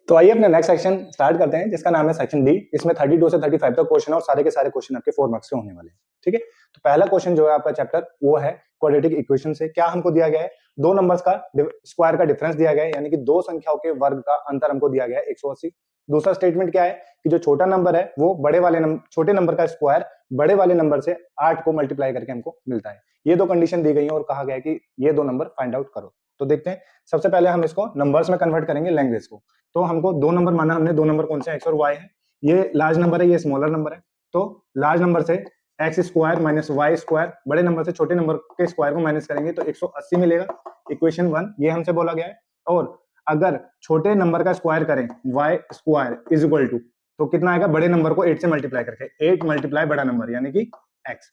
तो आइए अपना नेक्स्ट सेक्शन स्टार्ट करते हैं जिसका नाम है सेक्शन डी। इसमें 32 से 35 तक क्वेश्चन है और सारे के सारे क्वेश्चन आपके 4 मार्क्स के होने वाले हैं। ठीक है, तो पहला क्वेश्चन जो है आपका चैप्टर वो है क्वाड्रेटिक इक्वेशन से। क्या हमको दिया गया है, दो नंबर्स का स्क्वायर का डिफरेंस दिया गया है, यानी कि दो संख्याओं के वर्ग का अंतर हमको दिया गया है 180। दूसरा स्टेटमेंट क्या है कि जो छोटा नंबर है वो बड़े वाले छोटे नंबर का स्क्वायर बड़े वाले नंबर से 8 को मल्टीप्लाई करके हमको मिलता है। ये दो कंडीशन दी गई है और कहा गया है कि ये दो नंबर फाइंड आउट करो। तो देखते हैं, सबसे पहले हम इसको नंबर्स में कन्वर्ट करेंगे, लैंग्वेज को। तो हमको दो नंबर माना हमने, दो नंबर कौन से हैं, एक्स और वाई है। ये लार्ज नंबर है, ये स्मॉलर नंबर है। तो लार्ज नंबर से x square minus y square, बड़े नंबर से छोटे नंबर के स्क्वायर को माइनस करेंगे तो 180 मिलेगा। इक्वेशन 1 ये हमसे बोला गया है। और अगर छोटे नंबर का स्क्वायर करें y square is equal to, तो कितना आएगा, बड़े नंबर को 8 से मल्टीप्लाई करके, 8 मल्टीप्लाई बड़ा नंबर यानी कि एक्स।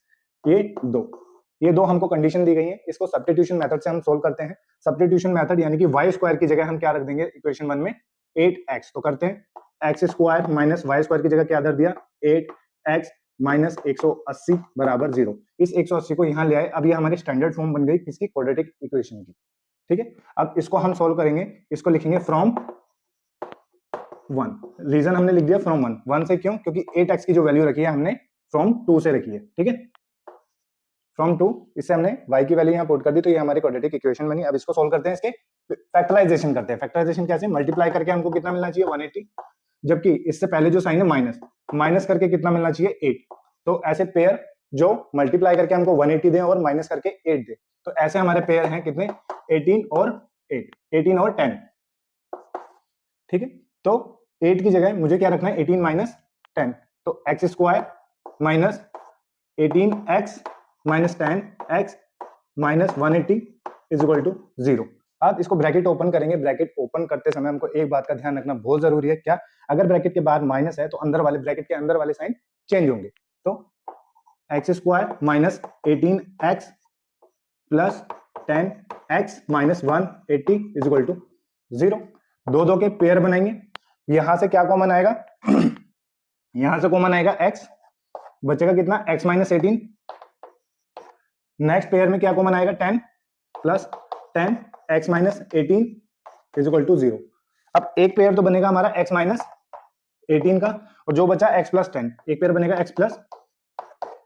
ये दो हमको कंडीशन दी गई है। इसको सब्स्टिट्यूशन मेथड से हम सोल्व करते हैं। सब्स्टिट्यूशन मेथड यानी कि वाई स्क्वायर की जगह हम क्या रख देंगे इक्वेशन 1 में, 8x। तो करते हैं, x square minus y square की जगह क्या धर दिया, 8x माइनस 180 बराबर 0। इस 180 को यहां ले आए। अब ये हमारी स्टैंडर्ड फॉर्म बन गई किसकी, क्वाड्रेटिक इक्वेशन की। ठीक है, अब इसको हम सोल्व करेंगे। इसको लिखेंगे फ्रॉम 1। रीजन हमने लिख दिया फ्रॉम 1 से, क्यों, क्योंकि 8x की जो वैल्यू रखी है हमने फ्रॉम 2 से रखी है। ठीक है, फ्रॉम 2, इससे हमने y की वैल्यू यहाँ पुट कर दी, तो ये हमारी क्वाड्रेटिक इक्वेशन बनी। अब इसको सोल्व करते हैं, इसके फैक्टराइजेशन करते हैं। फैक्टराइजेशन कैसे, मल्टीप्लाई करके हमको कितना मिलना चाहिए, 180, जबकि इससे पहले जो साइन है माइनस, माइनस करके कितना मिलना चाहिए, 8। तो ऐसे पेयर जो मल्टीप्लाई करके हमको 180 दें और माइनस करके 8 दे, तो ऐसे हमारे पेयर हैं कितने, 18 और 8, 18 और 10। ठीक है, तो 8 की जगह मुझे क्या रखना है, 18 माइनस 10, तो x square minus 18x minus 10x minus 180 is equal to 0। अब इसको ब्रैकेट ओपन करेंगे। ब्रैकेट ओपन करते समय हमको एक बात का ध्यान रखना बहुत जरूरी है, क्या, अगर ब्रैकेट के बाद माइनस है तो अंदर वाले ब्रैकेट के अंदर वाले साइन चेंज होंगे। तो x square minus 18x plus 10x minus 180 is equal to 0। दो दो के पेयर बनाएंगे। यहां से क्या कॉमन आएगा यहां से कॉमन आएगा x, बचेगा कितना, x माइनस 18। नेक्स्ट पेयर में क्या कॉमन आएगा, 10 plus 10 x minus 18 is equal to 0। अब एक पेयर तो बनेगा हमारा x माइनस 18 का, और जो बचा x प्लस 10, एक पेयर बनेगा x प्लस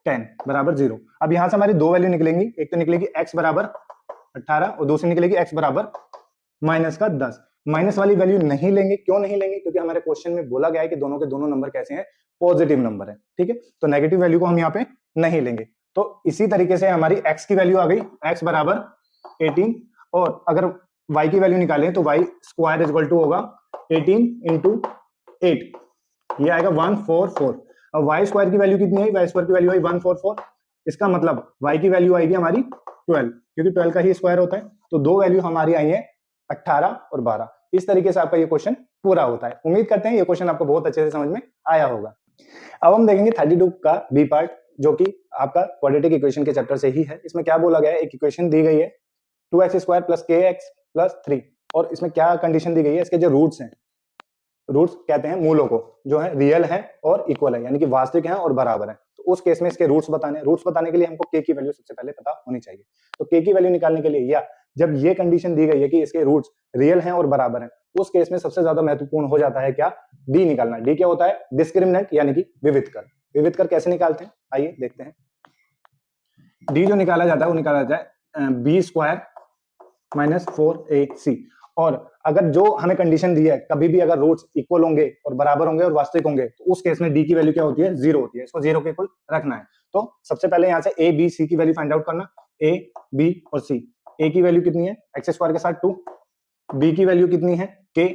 10 बराबर 0। अब यहां से हमारी दो वैल्यू निकलेंगी, एक तो निकलेगी x बराबर 18 और दूसरी निकलेगी x बराबर माइनस का 10। माइनस वाली वैल्यू नहीं लेंगे, क्यों नहीं लेंगे, क्योंकि हमारे क्वेश्चन में बोला गया है कि दोनों के दोनों नंबर कैसे हैं, पॉजिटिव नंबर है। ठीक है, तो नेगेटिव वैल्यू को हम यहाँ पे नहीं लेंगे। तो इसी तरीके से हमारी x की वैल्यू आ गई, x बराबर 18, और अगर y की वैल्यू निकालें तो y square is equal to होगा 18 इंटू 8, ये आएगा 144। अब y स्क्वायर की वैल्यू कितनी है, y स्क्वायर की वैल्यू आई 144। इसका मतलब y की वैल्यू आएगी हमारी 12, क्योंकि 12 का ही स्क्वायर होता है। तो दो वैल्यू हमारी आई है 18 और 12। इस तरीके से आपका ये क्वेश्चन पूरा होता है। उम्मीद करते हैं ये क्वेश्चन आपको बहुत अच्छे से समझ में आया होगा। अब हम देखेंगे 32 का बी पार्ट, जो कि आपका क्वाड्रेटिक इक्वेशन के चैप्टर से ही है। इसमें क्या बोला गया है, एक इक्वेशन दी गई है 2x square plus kx plus 3, और इसमें क्या कंडीशन दी गई है, इसके जो रूट्स हैं, रूट्स कहते हैं मूलों को, जो है रियल है और इक्वल है, यानी कि वास्तविक है और बराबर है। तो उस केस में इसके रूट्स बताने के लिए हमको k की वैल्यू सबसे पहले पता होनी चाहिए। तो k की वैल्यू निकालने के लिए, या जब ये कंडीशन दी गई है कि इसके रूट्स रियल हैं और बराबर हैं, उस केस में सबसे ज्यादा महत्वपूर्ण हो जाता है क्या, डी निकालना। डी क्या होता है, डिस्क्रिमिनेंट यानी कि विविधकर। विविधकर कैसे निकालते हैं, आइए देखते हैं। डी जो निकाला जाता है वो निकाला जाता है बी स्क्वायर माइनस 4ac। और अगर जो हमें कंडीशन दी है, कभी भी अगर रूट्स इक्वल होंगे और बराबर होंगे और वास्तविक होंगे, तो उस केस में डी की वैल्यू क्या होती है, 0 होती है। इसको 0 के इक्वल रखना है। तो सबसे पहले यहां से ए बी सी की वैल्यू फाइंड आउट करना। ए बी और सी, ए की वैल्यू कितनी है, एक्स स्क्वायर के साथ 2, बी की वैल्यू कितनी है k,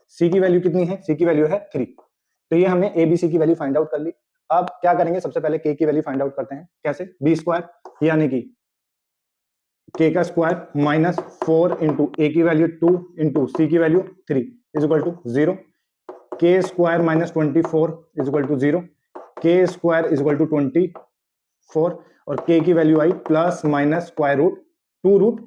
सी की वैल्यू कितनी है, सी की वैल्यू है 3। तो ये हमने ए बी सी की वैल्यू फाइंड आउट कर ली। अब क्या करेंगे, सबसे पहले k की वैल्यू फाइंड आउट करते हैं। कैसे, बी स्क्वायर यानी कि k का स्क्वायर माइनस 4 इंटू ए की वैल्यू 2 इंटू सी की value 3 is equal to 0। k square minus 24 is equal to 0। k square is equal to 24, और k की वैल्यू आई plus minus square root 2 root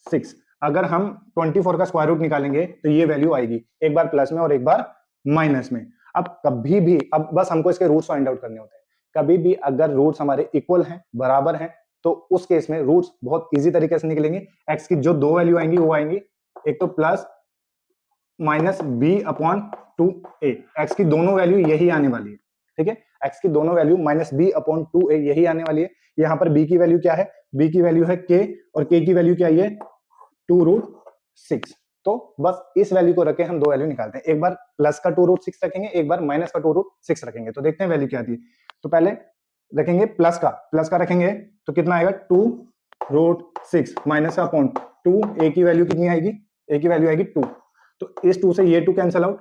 6। अगर हम 24 का स्क्वायर रूट निकालेंगे तो ये वैल्यू आएगी, एक बार प्लस में और एक बार माइनस में। अब कभी भी, अब बस हमको इसके रूट्स फाइंड आउट करने होते हैं। कभी भी अगर रूट्स हमारे इक्वल हैं, बराबर हैं, तो उस केस में रूट्स बहुत इजी तरीके से निकलेंगे। एक्स की जो दो वैल्यू आएंगी वो आएंगी, एक तो plus minus B upon 2a। एक्स की दोनों वैल्यू यही आने वाली है, ठीक है, एक्स की दोनों value minus B upon 2a यही आने वाली है। यहाँ पर b की वैल्यू क्या है, b की वैल्यू है k और k की वैल्यू क्या है, 2√6। तो बस इस वैल्यू को रखे हम दो वैल्यू निकालते हैं, एक बार प्लस का 2√6 रखेंगे, एक बार माइनस का 2√6 रखेंगे। तो देखते हैं वैल्यू क्या आती है। तो पहले रखेंगे प्लस का रखेंगे तो कितना आएगा, 2√6 माइनस का अपॉन 2, a की वैल्यू कितनी आएगी, a की वैल्यू आएगी 2। तो इस 2 से ये 2 कैंसिल आउट,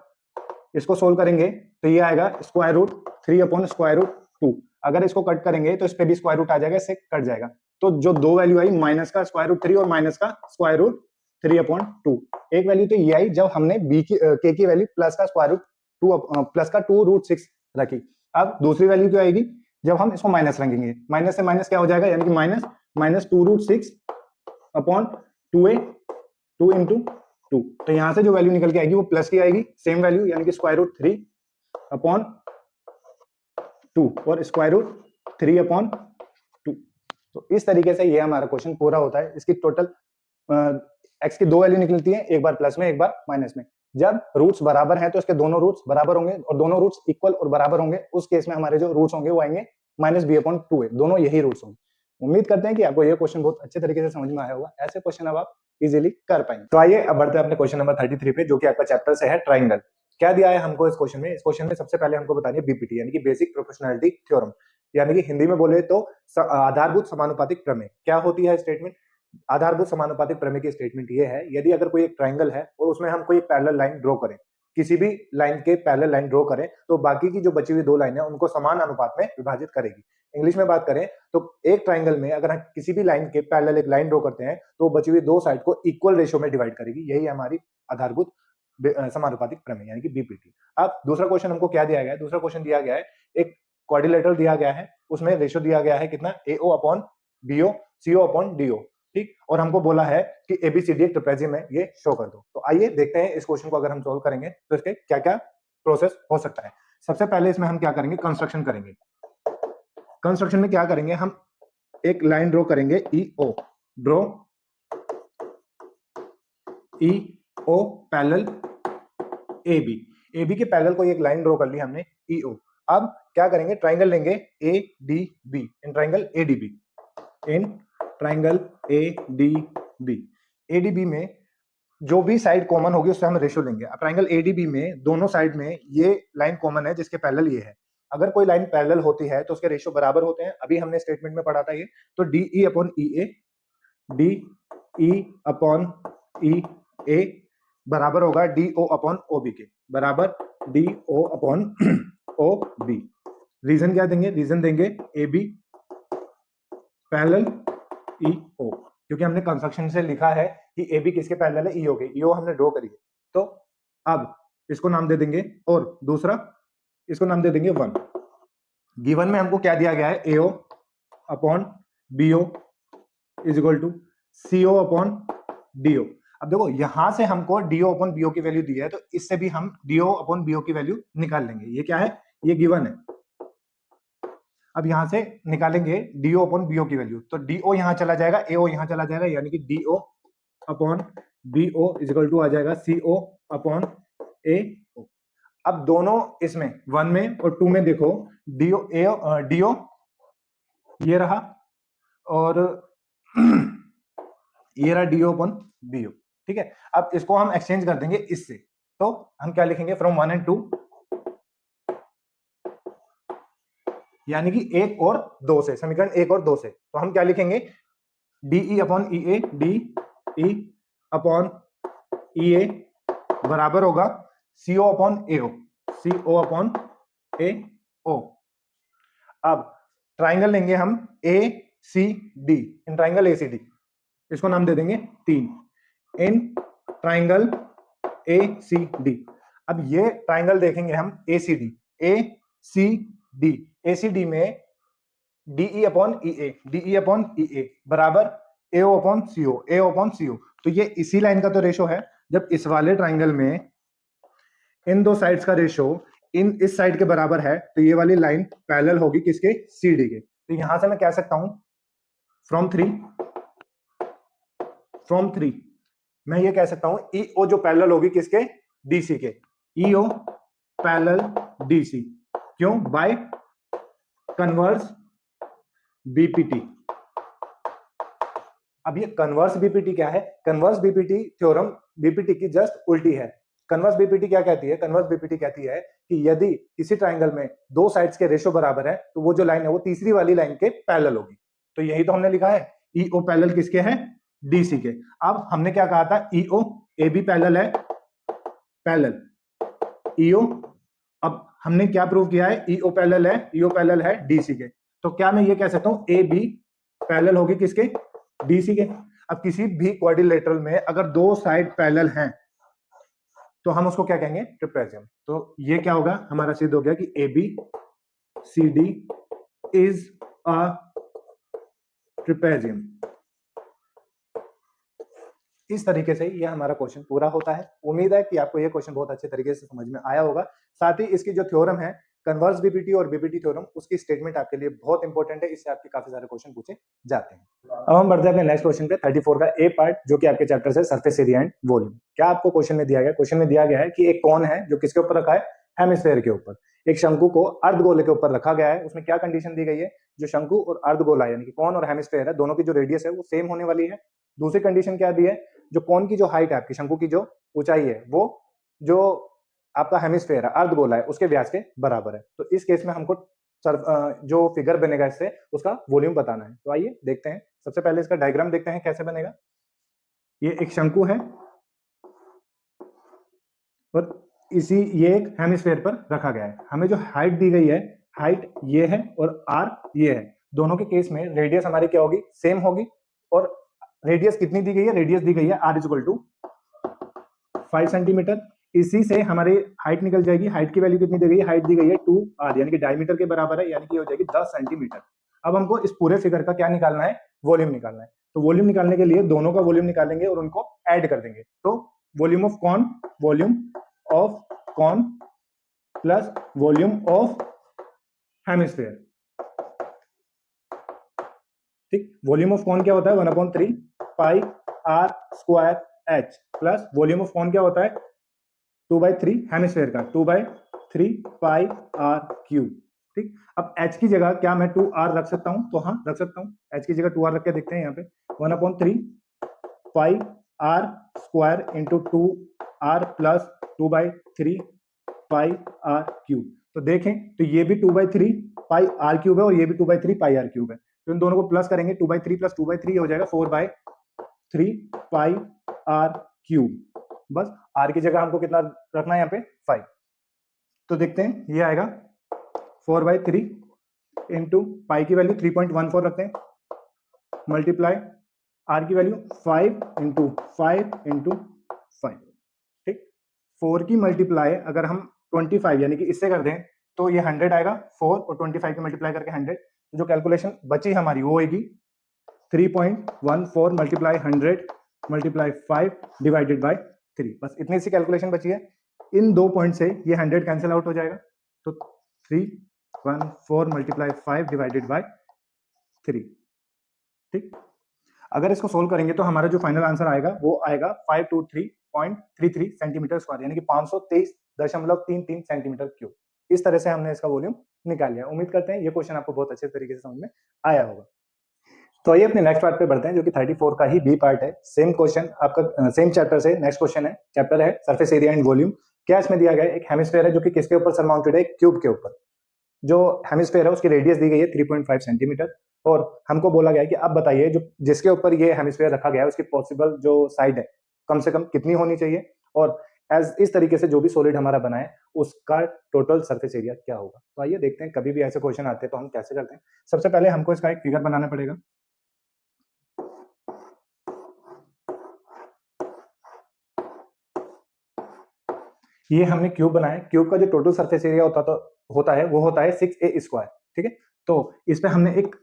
इसको सोल्व करेंगे तो ये आएगा square root 3 upon square root 2। अगर इसको कट करेंगे तो इस पे भी स्क्वायर रूट आ जाएगा, इससे कट जाएगा। तो जो दो वैल्यू आई, माइनस का स्क्वायर रूट 3 और माइनस का स्क्वायर रूट 3 अपॉन 2। एक वैल्यू तो ये आई जब हमने बी की के की वैल्यू प्लस का स्क्वायर रूट 2 प्लस का 2√6 रखी। अब दूसरी वैल्यू क्या आएगी, जब हम इसको माइनस रखेंगे, माइनस से माइनस क्या हो जाएगा, यानी कि माइनस 2√6 अपॉन 2a 2 इंटू 2। तो यहां से जो वैल्यू निकल के आएगी वो प्लस की आएगी, सेम वैल्यू यानी कि स्क्वायर रूट 3 अपॉन 2 और स्क्वायर रूट 3 अपॉन 2। तो इस तरीके से ये हमारा क्वेश्चन पूरा होता है। इसकी टोटल एक्स की दो वैल्यू निकलती है, एक बार प्लस में एक बार माइनस में। जब रूट्स बराबर हैं तो इसके दोनों रूट्स बराबर होंगे और दोनों रूट्स इक्वल और बराबर होंगे, उस केस में हमारे जो रूट्स होंगे वो आएंगे माइनस बी अपॉन 2a, दोनों यही रूट्स होंगे। उम्मीद करते हैं कि आपको ये क्वेश्चन बहुत अच्छे तरीके से समझ में आया होगा। ऐसे क्वेश्चन अब आप इजीली कर पाएंगे। तो आइए अब बढ़ते हैं अपने क्वेश्चन नंबर 33 पे, जो कि आपका चैप्टर से है ट्राइंगल। क्या दिया है हमको इस क्वेश्चन में, इस क्वेश्चन में सबसे पहले हमको बतानी है बीपीटी यानी कि बेसिक प्रोपोर्शनैलिटी थ्योरम, यानी कि हिंदी में बोले तो आधारभूत समानुपातिक प्रमेय। क्या होती है स्टेटमेंट, आधारभूत समानुपातिक प्रमेय की स्टेटमेंट ये है, यदि अगर कोई एक ट्राइंगल है और उसमें हम कोई पैरेलल लाइन ड्रॉ करें, किसी भी लाइन के पैरेलल लाइन ड्रॉ करें, तो बाकी की जो बची हुई दो लाइन है उनको समान अनुपात में विभाजित करेगी। इंग्लिश में बात करें तो एक ट्राइंगल में अगर हम किसी भी लाइन के पैरेलल एक लाइन ड्रॉ करते हैं तो बची हुई दो साइड को इक्वल रेशियो में डिवाइड करेगी। यही हमारी आधारभूत समानुपातिक प्रमेय यानी कि बीपीटी। अब दूसरा क्वेश्चन हमको क्या दिया गया है, दूसरा क्वेश्चन दिया गया है एक क्वाड्रिलेटरल दिया गया है, उसमें रेशियो दिया गया है कितना, AO upon BO CO upon DO, ठीक, और हमको बोला है कि ABCD एक ट्रेपेजियम है, ये शो कर दो। तो आइए देखते हैं इस क्वेश्चन को अगर हम सोल्व करेंगे तो इसके क्या क्या प्रोसेस हो सकता है। सबसे पहले इसमें हम क्या करेंगे, कंस्ट्रक्शन करेंगे। कंस्ट्रक्शन में क्या करेंगे, हम एक लाइन ड्रॉ करेंगे EO, draw EO parallel AB के पैरेलल को एक लाइन ड्रॉ कर ली हमने EO। अब क्या करेंगे, ट्राइंगल लेंगे ADB, in triangle ADB, in triangle ADB। ADB में जो भी साइड कॉमन होगी उससे हम रेशियो लेंगे। अब ट्राइंगल ADB में दोनों साइड में ये लाइन कॉमन है जिसके पैरेलल ये है। अगर कोई लाइन पैरेलल होती है तो उसके रेशियो बराबर होते हैं, अभी हमने स्टेटमेंट में पढ़ा था ये। तो DE upon EA, DE upon EA बराबर होगा DO अपॉन OB के, बराबर DO अपॉन OB। रीजन क्या देंगे, रीजन देंगे AB पैरेलल EO, क्योंकि हमने कंस्ट्रक्शन से लिखा है कि AB किसके पैरेलल है, EO के। EO हमने ड्रॉ करी है, तो अब इसको नाम दे देंगे, और दूसरा इसको नाम दे देंगे 1। गिवन में हमको क्या दिया गया है, AO upon BO is equal to CO upon DO। अब देखो यहां से हमको DO अपॉन BO की वैल्यू दी है, तो इससे भी हम DO अपॉन BO की वैल्यू निकाल लेंगे। ये क्या है, ये गिवन है। अब यहां से निकालेंगे DO अपॉन BO की वैल्यू, तो DO यहां चला जाएगा, AO यहां चला जाएगा, यानी कि DO upon BO is equal to आ जाएगा CO अपॉन AO। अब दोनों इसमें 1 में और 2 में देखो, DO ये रहा और ये रहा DO अपॉन BO, ठीक है। अब इसको हम एक्सचेंज कर देंगे इससे, तो हम क्या लिखेंगे, फ्रॉम 1 एंड 2, यानी कि 1 और 2 से, समीकरण 1 और 2 से। तो हम क्या लिखेंगे, DE upon EA, DE upon EA बराबर होगा CO upon AO, CO upon AO। अब ट्राइंगल लेंगे हम ACD, इन ट्राइंगल ACD, इसको नाम दे देंगे 3, इन ट्राइंगल ACD। अब ये ट्राइंगल देखेंगे हम ACD, ACD में DE upon EA, DE upon EA बराबर AO upon CO, AO upon CO। तो ये इसी लाइन का तो रेशो है। जब इस वाले ट्राइंगल में इन दो साइड्स का रेशो इस साइड के बराबर है, तो ये वाली लाइन पैरेलल होगी किसके, CD के। तो यहां से मैं कह सकता हूं फ्रॉम 3 मैं ये कह सकता हूं EO जो पैरेलल होगी किसके, डीसी के, ईओ पैरेलल डीसी, क्यों? By converse BPT. अब ये कन्वर्स बीपीटी क्या है? कन्वर्स बीपीटी थ्योरम बीपीटी की जस्ट उल्टी है। कन्वर्स बीपीटी क्या कहती है? कन्वर्स बीपीटी कहती है कि यदि किसी ट्राइंगल में दो साइड्स के रेशियो बराबर है तो वो जो लाइन है वो तीसरी वाली लाइन के पैरेलल होगी। तो यही तो हमने लिखा है, ईओ पैरेलल किसके है? डीसी के। अब हमने क्या कहा था? ईओ ए बी पैरेलल है, पैरेलल ईओ। अब हमने क्या प्रूव किया है? ईओ पैरेलल है, ईओ पैरेलल है डीसी के। तो क्या मैं ये कह सकता हूं ए बी पैरेलल होगी किसके? डीसी के। अब किसी भी क्वाड्रिलेटरल में अगर दो साइड पैरेलल हैं तो हम उसको क्या कहेंगे? ट्रेपेजियम। तो ये क्या होगा? हमारा सिद्ध हो गया कि A B C D is a trapezium. इस तरीके से ये हमारा क्वेश्चन पूरा होता है। उम्मीद है कि आपको ये क्वेश्चन बहुत अच्छे तरीके से समझ में आया होगा। साथ ही इसकी जो थ्योरम है कन्वर्स बीपीटी और बीपीटी थ्योरम, उसकी स्टेटमेंट आपके लिए बहुत इंपॉर्टेंट है। इससे आपके काफी सारे क्वेश्चन पूछे जाते हैं। अब हम बढ़ते हैं अपने नेक्स्ट क्वेश्चन पे, 34 का ए पार्ट, जो कि आपके चैप्टर से सरफेस एरिया एंड वॉल्यूम। क्या आपको क्वेश्चन में दिया गया? क्वेश्चन में दिया गया है कि एक कौन है जो किसके ऊपर रखा है? हेमिस्फेयर के ऊपर। एक शंकु को अर्धगोले के ऊपर रखा गया है। उसमें क्या कंडीशन दी गई है? जो शंकु और अर्धगोला यानी कि कौन और हेमिस्फेयर है, दोनों की जो रेडियस है वो सेम होने वाली है। दूसरी कंडीशन क्या दी है? जो कौन की जो हाइट है, आपकी शंकु की जो ऊंचाई है, वो जो आपका हेमिस्फेयर है, अर्धगोला है, उसके व्यास के बराबर है। तो इस केस में हमको जो फिगर बनेगा इससे उसका वॉल्यूम बताना है। तो आइए देखते हैं। सबसे पहले इसका डायग्राम देखते हैं कैसे बनेगा। ये एक शंकु है और ये एक हेमिस्फेयर पर रखा गया है। हमें जो हाइट दी गई है, हाइट ये है और आर ये है। दोनों के केस में रेडियस हमारी क्या होगी? सेम होगी। और रेडियस कितनी दी गई है? रेडियस दी गई है R is equal to 5 centimetre. इसी से हमारी हाइट निकल जाएगी। हाइट की वैल्यू कितनी दी गई है? हाइट दी गई है 2r, यानी कि डायमीटर के बराबर है, यानी कि हो जाएगी 10 सेंटीमीटर। अब हमको इस पूरे फिगर का क्या निकालना है? वॉल्यूम निकालना है। तो वॉल्यूम निकालने के लिए दोनों का वॉल्यूम निकालेंगे और उनको ऐड कर देंगे। तो volume of cone plus volume of hemisphere. ठीक, वॉल्यूम ऑफ कॉन क्या होता है? 1/3 pi R square H, plus volume of cone क्या होता है? 2/3 हेमिस्फेयर का 2/3 पाई आर क्यूब। ठीक, अब h की जगह क्या मैं 2r रख सकता हूं? तो हाँ, रख सकता हूं। h की जगह 2r रख के देखते हैं। यहाँ पे 1/3 pi R square into 2r plus 2/3 pi R cube. तो देखें तो ये भी 2/3 पाई आर क्यूब है और ये भी 2/3 पाई आर क्यूब है। तो इन दोनों को प्लस करेंगे, 2/3 प्लस 2/3 हो जाएगा 4/3 पाई आर क्यूब। बस आर की जगह हमको कितना रखना है? यहाँ पे 5। तो देखते हैं, ये आएगा 4/3 इंटू पाई की वैल्यू 3.14 रखते हैं, मल्टीप्लाई आर की वैल्यू 5 इंटू 5। ठीक, 4 की मल्टीप्लाई अगर हम 25 यानी कि इससे कर दें तो ये 100 आएगा। 4 और 25 की मल्टीप्लाई करके 100। तो जो कैलकुलेशन बची हमारी वो होगी 3.14 मल्टीप्लाई 100 मल्टीप्लाई 5 डिवाइडेड बाय 3। बस इतनी सी कैलकुलेशन बची है। इन दो पॉइंट से ये 100 कैंसिल आउट हो जाएगा। तो 314 मल्टीप्लाई 5 डिवाइडेड बाय 3। ठीक, अगर इसको सोल्व करेंगे तो हमारा जो फाइनल आंसर आएगा वो आएगा 523.33 सेंटीमीटर स्क्वायर, यानी कि 523.33 सेंटीमीटर क्यूब। इस तरह से हमने इसका वॉल्यूम निकाल लिया। उम्मीद करते हैं ये क्वेश्चन आपको बहुत अच्छे तरीके से समझ में आया होगा। तो आइए अपने नेक्स्ट पार्ट पे बढ़ते हैं, जो कि 34 का ही बी पार्ट है। सेम क्वेश्चन आपका सेम चैप्टर से नेक्स्ट क्वेश्चन है। चैप्टर है सरफेस एरिया एंड वॉल्यूम। क्या इसमें दिया गया है? एक हेमिस्फेयर है जो कि किसके ऊपर सरमाउंटेड है? क्यूब के ऊपर। जो हेमिस्फेयर है उसकी रेडियस दी गई है 3.5 सेंटीमीटर और हमको बोला गया है कि अब बताइए जो जिसके ऊपर ये हेमिस्फेयर रखा गया है उसकी पॉसिबल जो साइड है कम से कम कितनी होनी चाहिए, और एज इस तरीके से जो भी सॉलिड हमारा बना है उसका टोटल सरफेस एरिया क्या होगा। तो आइए देखते हैं, कभी भी ऐसे क्वेश्चन आते हैं तो हम कैसे करते हैं। सबसे पहले हमको इसका एक फिगर बनाना पड़ेगा। ये हमने क्यूब बनाया। क्यूब का जो टोटल सरफेस एरिया होता है वो होता है 6a स्क्वायर। ठीक है, तो इस पे हमने एक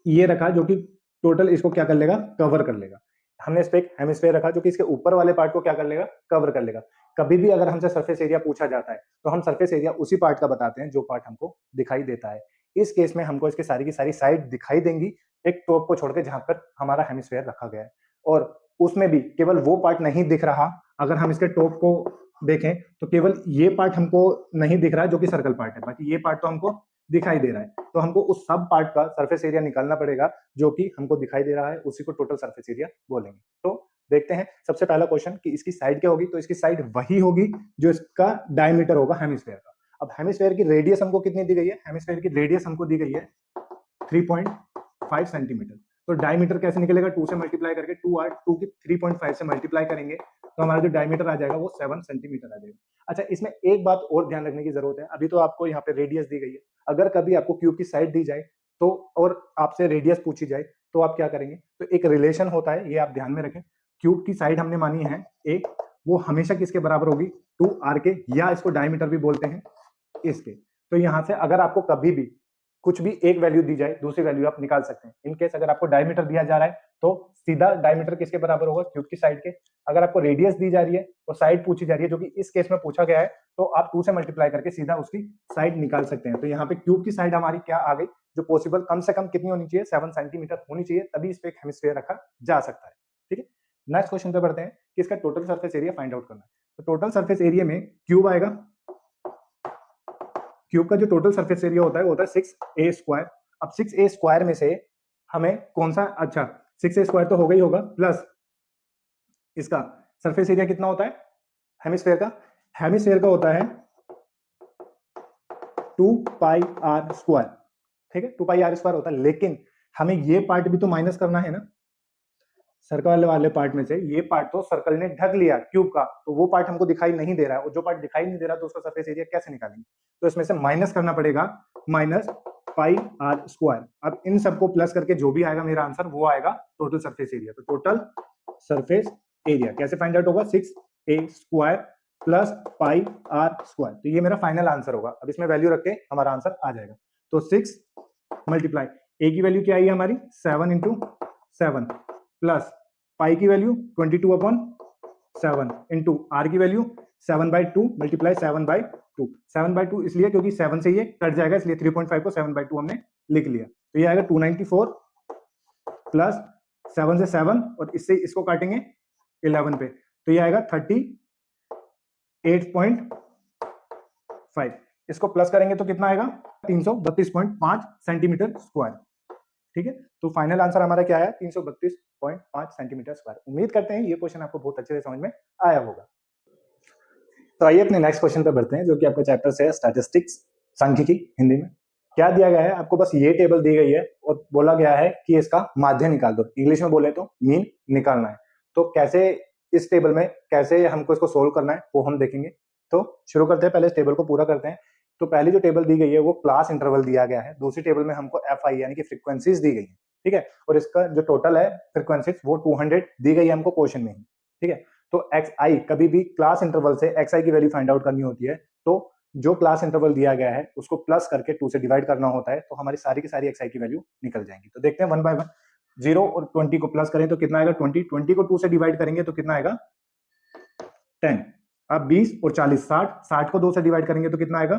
ये रखा जो कि टोटल इसको क्या कर लेगा? कवर कर लेगा। हमने इस पे एक हेमिस्फेयर रखा जो कि इसके ऊपर वाले पार्ट को क्या कर लेगा? कवर कर लेगा। कभी भी अगर हमसे सरफेस एरिया पूछा जाता है तो हम सरफेस एरिया उसी पार्ट का बताते हैं जो पार्ट हमको दिखाई देता है। इस केस में हमको इसके सारी की सारी साइड दिखाई देंगी, एक टॉप को छोड़ के जहां पर हमारा हेमिस्फेयर रखा गया है। और उसमें भी केवल वो पार्ट नहीं दिख रहा। अगर हम इसके टॉप को देखें तो केवल ये पार्ट हमको नहीं दिख रहा है जो कि सर्कल पार्ट है, बाकी ये पार्ट तो हमको दिखाई दे रहा है। तो हमको उस सब पार्ट का सरफेस एरिया निकालना पड़ेगा जो कि हमको दिखाई दे रहा है, उसी को टोटल सरफेस एरिया बोलेंगे। तो देखते हैं सबसे पहला क्वेश्चन कि इसकी साइड क्या होगी। तो इसकी साइड वही होगी जो इसका डायमीटर होगा हेमिस्फेयर का। अब हेमिस्फेयर की रेडियस हमको कितनी दी गई है? हेमिस्फेयर की रेडियस हमको दी गई है 3.5 सेंटीमीटर। तो डायमीटर कैसे निकलेगा? 2 से मल्टीप्लाई करके, 2 की 3.5 से मल्टीप्लाई करेंगे तो हमारा जो डायमीटर आ जाएगा वो 7 सेंटीमीटर आ जाएगा। अच्छा, इसमें एक बात और ध्यान रखने की जरूरत है। अभी तो आपको यहाँ पे रेडियस दी गई है, अगर कभी आपको क्यूब की साइड दी जाए तो और आपसे रेडियस पूछी जाए तो आप क्या करेंगे? तो एक रिलेशन होता है, ये आप ध्यान में रखें। क्यूब की साइड हमने मानी है a, वो हमेशा किसके बराबर होगी? 2r के, या इसको डायमीटर भी बोलते हैं इसके। तो यहां से अगर आपको कभी भी कुछ भी एक वैल्यू दी जाए, दूसरी वैल्यू आप निकाल सकते हैं। इन केस अगर आपको डायमीटर दिया जा रहा है तो सीधा डायमीटर किसके बराबर होगा? क्यूब की साइड के। अगर आपको रेडियस दी जा रही है और साइड पूछी जा रही है, जो कि इस केस में पूछा गया है, तो आप 2 से मल्टीप्लाई करके सीधा उसकी साइड निकाल सकते हैं। तो यहाँ पे क्यूब की साइड हमारी क्या आ गई? जो पॉसिबल कम से कम कितनी होनी चाहिए? 7 सेंटीमीटर होनी चाहिए, तभी इस पे एक हेमिस्फीयर रखा जा सकता है। ठीक है, नेक्स्ट क्वेश्चन पे बढ़ते हैं कि इसका total surface area find out करना है। तो टोटल सरफेस एरिया में क्यूब आएगा। क्यूब का जो टोटल सरफेस एरिया होता है वो होता है 6a स्क्वायर। अब 6a स्क्वायर में से हमें कौन सा, अच्छा 6a स्क्वायर तो हो गई होगा, प्लस इसका सरफेस एरिया कितना होता है हेमिस्फेयर का? हेमिस्फेयर का होता है 2πr स्क्वायर। ठीक है, 2πr स्क्वायर होता है, लेकिन हमें ये पार्ट भी तो माइनस करना है ना। सर्कल वाले पार्ट में से ये पार्ट तो सर्कल ने ढक लिया क्यूब का, तो वो पार्ट हमको दिखाई नहीं दे रहा है, और जो पार्ट दिखाई नहीं दे रहा तो उसका सरफेस एरिया कैसे निकालेंगे? तो इसमें से माइनस करना पड़ेगा, माइनस पाई आर स्क्वायर। अब इन सबको प्लस करके जो भी आएगा मेरा आंसर वो आएगा टोटल सरफेस एरिया। तो टोटल सरफेस एरिया कैसे फाइंड आउट होगा? 6a square plus pi R square. तो ये मेरा फाइनल आंसर होगा। अब इसमें वैल्यू रख के हमारा आंसर आ जाएगा। तो 6 मल्टीप्लाई ए की वैल्यू क्या आई है हमारी? 7 इंटू 7 प्लस पाई की वैल्यू 22/7 इंटू आर की वैल्यू 7/2 मल्टीप्लाई 7/2। 7/2 इसलिए क्योंकि 7 से ये कट जाएगा, इसलिए 3.5 को 7/2 हमने लिख लिया। तो ये आएगा 294 प्लस 7 से 7 और इससे इसको काटेंगे 11 पे, तो ये आएगा 38.5। इसको प्लस करेंगे तो कितना आएगा? 332.5 सेंटीमीटर स्क्वायर। ठीक है, तो फाइनल आंसर हमारा क्या आया? 332.5 सेंटीमीटर स्क्वायर। उम्मीद करते हैं ये क्वेश्चन आपको बहुत अच्छे से समझ में आया होगा। तो आइए अपने नेक्स्ट क्वेश्चन पे बढ़ते हैं, जो कि आपका चैप्टर से है स्टैटिस्टिक्स, सांख्यिकी हिंदी में। क्या दिया गया है आपको? बस ये टेबल दी गई है और बोला गया है कि इसका माध्य निकाल दो। इंग्लिश में बोले तो मीन निकालना है। तो कैसे इस टेबल में कैसे हमको इसको सोल्व करना है वो हम देखेंगे। तो शुरू करते हैं, पहले इस टेबल को पूरा करते हैं। तो पहली जो टेबल दी गई है वो क्लास इंटरवल दिया गया है। दूसरी टेबल में हमको FI यानी कि फ्रीक्वेंसीज दी गई है। ठीक है, और इसका जो टोटल है फ्रीक्वेंसीज वो 200 दी गई है हमको क्वेश्चन में ही। ठीक है, तो XI कभी भी क्लास इंटरवल से XI की वैल्यू फाइंड आउट करनी होती है तो जो क्लास इंटरवल दिया गया है उसको प्लस करके 2 से डिवाइड करना होता है, तो हमारी सारी की सारी XI की वैल्यू निकल जाएंगी। तो देखते हैं 1 बाय 1। 0 और 20 को प्लस करें तो कितना आएगा? 20। 20 को 2 से डिवाइड करेंगे तो कितना आएगा? 10। अब 20 और 40, 60। 60 को 2 से डिवाइड करेंगे तो कितना आएगा?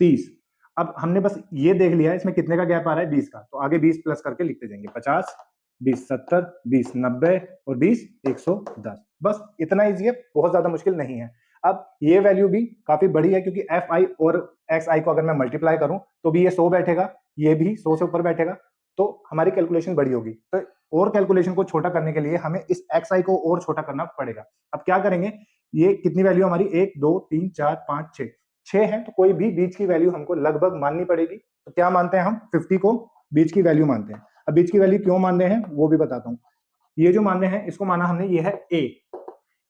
30। अब हमने बस ये देख लिया है इसमें कितने का गैप आ रहा है? 20 का, तो आगे 20 प्लस करके लिखते जाएंगे। 50, 20 70, 20 90 और 20 110। बस इतना इजी है, बहुत ज्यादा मुश्किल नहीं है। अब ये वैल्यू भी काफी बड़ी है क्योंकि FI और XI को अगर मैं मल्टीप्लाई करूं तो भी ये 100 बैठेगा, ये भी 100 से ऊपर बैठेगा, तो हमारी कैलकुलेशन बड़ी होगी। तो और कैलकुलेशन को छोटा करने के लिए हमें इस XI को और छोटा करना पड़ेगा। अब क्या करेंगे? ये कितनी वैल्यू हमारी? 1 2 3 4 5 6 6 है, तो कोई भी बीच की वैल्यू हमको लगभग माननी पड़ेगी। तो क्या मानते हैं हम? 50 को बीच की वैल्यू मानते हैं। अब बीच की वैल्यू क्यों मान रहे हैं वो भी बताता हूं। ये जो मान रहे हैं इसको माना हमने, ये है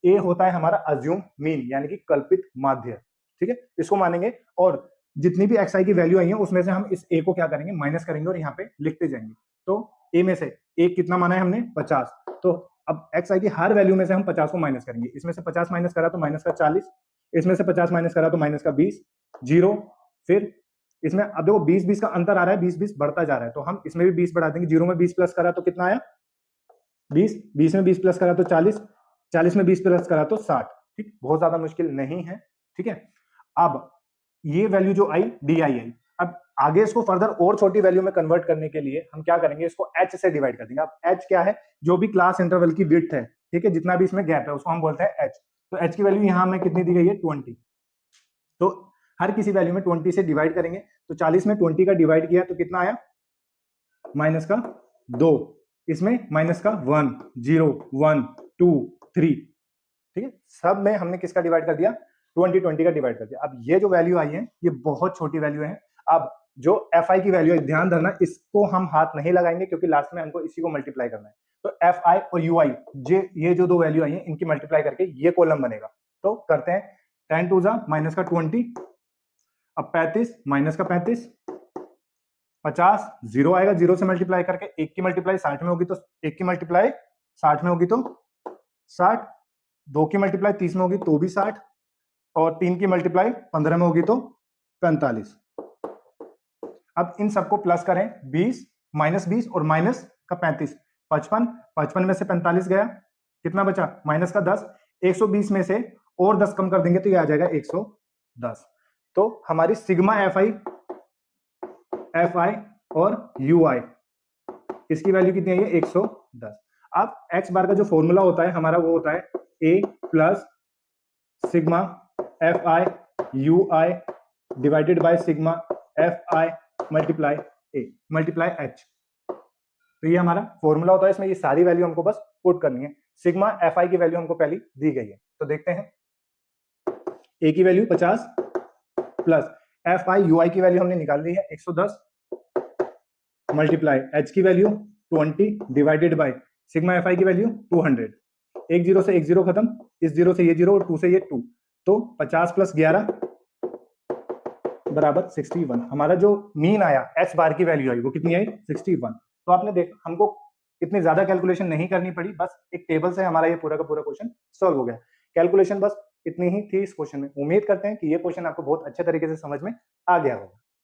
ए होता है हमारा अज्यूम मीन यानी कि कल्पित माध्य। ठीक है, इसको मानेंगे और जितनी भी XI की वैल्यू आई है उसमें से हम इस ए को क्या करेंगे? माइनस करेंगे और यहाँ पे लिखते जाएंगे। तो ए में से ए कितना माना है हमने? 50। तो अब XI की हर वैल्यू में से हम 50 को माइनस करेंगे। इसमें से 50 माइनस करा तो माइनस का 40, इसमें से 50 माइनस करा तो माइनस का 20, 0। फिर इसमें अब देखो 20-20 का अंतर आ रहा है, 20-20 बढ़ता जा रहा है, तो हम इसमें भी 20 बढ़ा देंगे। 0 में 20 प्लस करा तो कितना आया? 20, 20 में 20 प्लस करा तो 40, 40 में 20 प्लस करा तो 60। ठीक, बहुत ज्यादा मुश्किल नहीं है। ठीक है, अब ये वैल्यू जो आई DI आई, अब आगे इसको फर्दर और छोटी वैल्यू में कन्वर्ट करने के लिए हम क्या करेंगे? इसको H से डिवाइड कर देंगे। अब H क्या है? जो भी क्लास इंटरवल की विड्थ है, ठीक है, जितना भी इसमें गैप है उसको हम बोलते हैं H। तो h की वैल्यू यहाँ हमें कितनी दी गई है 20। तो हर किसी वैल्यू में 20 से डिवाइड करेंगे, तो 40 में 20 का डिवाइड किया तो कितना आया माइनस का 2, इसमें माइनस का 1 0 1 2 3, ठीक है। सब में हमने किसका डिवाइड कर दिया 20 20 का डिवाइड कर दिया। अब ये जो वैल्यू आई है ये बहुत छोटी वैल्यू है। अब जो एफ आई की वैल्यू है ध्यान रखना इसको हम हाथ नहीं लगाएंगे क्योंकि लास्ट में हमको इसी को मल्टीप्लाई करना है। तो एफ आई और यू आई ये जो दो वैल्यू आई है इनकी मल्टीप्लाई करके ये कॉलम बनेगा। तो करते हैं 10 टू जा माइनस का 20, अब 35 माइनस का 35, 50 जीरो आएगा, जीरो से मल्टीप्लाई करके एक की मल्टीप्लाई 60 में होगी तो एक की मल्टीप्लाई 60 में होगी तो 60, दो की मल्टीप्लाई 30 में होगी तो भी 60, और तीन की मल्टीप्लाई 15 में होगी तो 45। अब इन सबको प्लस करें 20 माइनस 20 और माइनस का 35, 55, 55 में से 45 गया, कितना बचा माइनस का 10, 120 में से और 10 कम कर देंगे तो ये आ जाएगा 110। तो हमारी सिग्मा एफ आई और यू आई इसकी वैल्यू कितनी है 110। अब एक्स बार का जो फॉर्मूला होता है हमारा वो होता है A plus sigma F I U I divided by sigma F I multiply A multiply H. तो ये हमारा फॉर्मूला होता है, इसमें ये सारी वैल्यू हमको बस पुट करनी है। सिग्मा एफ आई की वैल्यू हमको पहली दी गई है तो देखते हैं। ए की value 50 plus F I U I की वैल्यू हमने निकाल ली है 110 मल्टीप्लाई एच की value 20 divided by sigma F I की वैल्यू 200। एक जीरो से एक जीरो खत्म, इस जीरो से ये जीरो और 2 से ये 2, तो 50 प्लस 11 बराबर 61। हमारा जो मीन आया एक्स बार की वैल्यू आई वो कितनी आई 61। तो आपने देखा हमको इतनी ज्यादा कैलकुलेशन नहीं करनी पड़ी, बस एक टेबल से हमारा ये पूरा का पूरा क्वेश्चन सॉल्व हो गया। कैलकुलेशन बस इतनी ही थी इस क्वेश्चन में। उम्मीद करते हैं कि ये क्वेश्चन आपको बहुत अच्छे तरीके से समझ में आ गया होगा।